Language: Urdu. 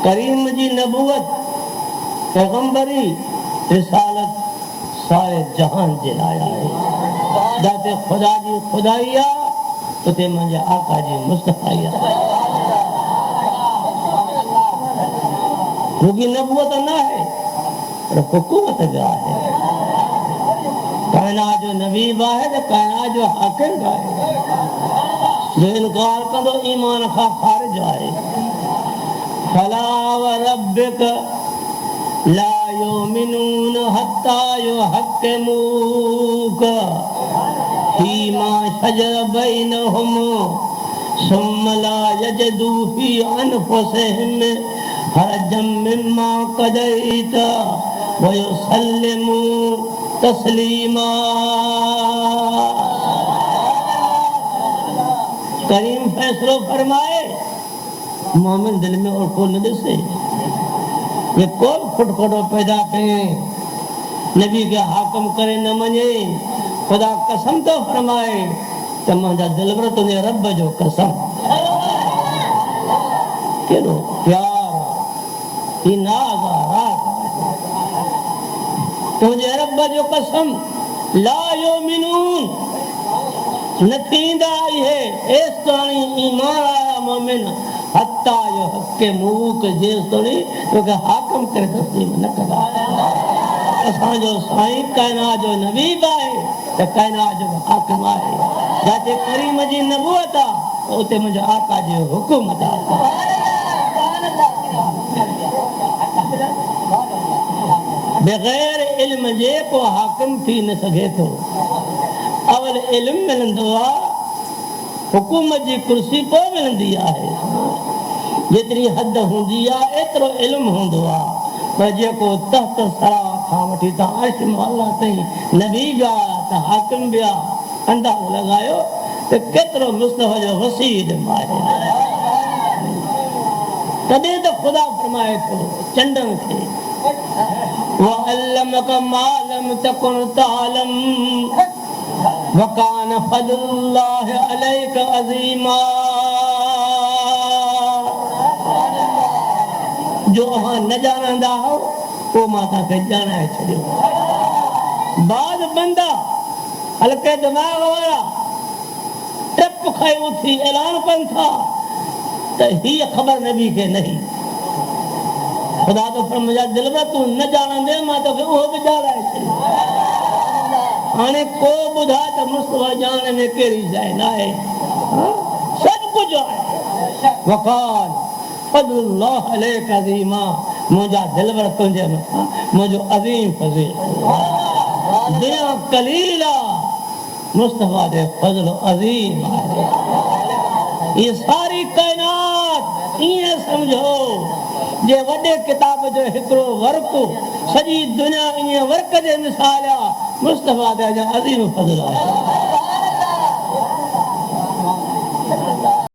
کریم جی نبوت پیغمبری رسالت سارے جہان جے لایا ہے جاتے خدا جی خدائیا تو تے منجھے آقا جی مصطفیٰ کیونکہ نبوت نہ ہے پر حکومت جا ہے کائنات جو نبی واحد کائنات جو حاکم واحد جو انکار کندو ایمان خواہ خارج آئے فلا وربک لا یؤمنون حتی یحکموک فیما شجر بینہم ثم لا یجدوا فی انفسہم حرجا مما قضیت ویسلموا تسلیما. کریم فیصلو فرمائے مومن دل میں اور کو نہ دسے یہ کون کھٹ کھٹو پیدا کریں نبی کے حاکم کرے نہ منے خدا قسم تو فرمائے کہ مجھا دل بر تجھے رب جو قسم کیوں پیار ہی ناز راز تجھے رب جو قسم لا یؤمنون نتیندہ آئی ہے اس طرح ایمان آیا مومن حتیٰ جو حق کے موک جیس طرح کیونکہ حاکم کرے تسلیم نہ کرا اساں جو سائیں کائنات جو نبی آئے تو کائنات جو حاکم آئے جاتے کریم جی نبوت آ اتے مجھے آقا جی حکومت آ بغیر علم جے کو حاکم تھی نہ سگے تو اول علم ملندو آ حکومت جی کرسی کو ملندی ہے جتری حد ہوندی آ اترو علم ہوندو آ پر جے کو تحت سرا کھا وٹھی تا عرش مولا تئی نبی بیا تا حاکم بیا اندازو لگایو تے کترو مصطفیٰ جو وسیع علم آئے تدے تو خدا فرمائے تو چندن تھے وَعَلَّمَكَ مَا لَمْ تَكُنْ تَعْلَمْ وَكَانَ فَضْلُ اللَّهِ عَلَيْكَ عَظِيمًا. جو ہاں نہ جانندہ ہو وہ ماتا کے جانا ہے چھڑیو بعد بندہ ہلکے دماغ والا ٹپ کھائے اٹھی اعلان کن تھا تو ہی خبر نبی کے نہیں خدا تو فرمایا دل میں تو نہ جانا دے ماں تو کہ وہ بھی جا رہا ہے آنے کو بدھا تو مصطفیٰ جانے میں کیری جائے نہ ہے سب کچھ آئے وقال فضل اللہ علیک عظیما مجھا دل بر تنجھے مجھو عظیم فضیل دنیا قلیلہ مصطفیٰ دے فضل عظیم آئے یہ ساری کائنات یہ سمجھو جے وڈے کتاب جو ہکڑو ورق سجی دنیا یہ ورق دے مثال مصطفیٰ دے عظیم فضل ہے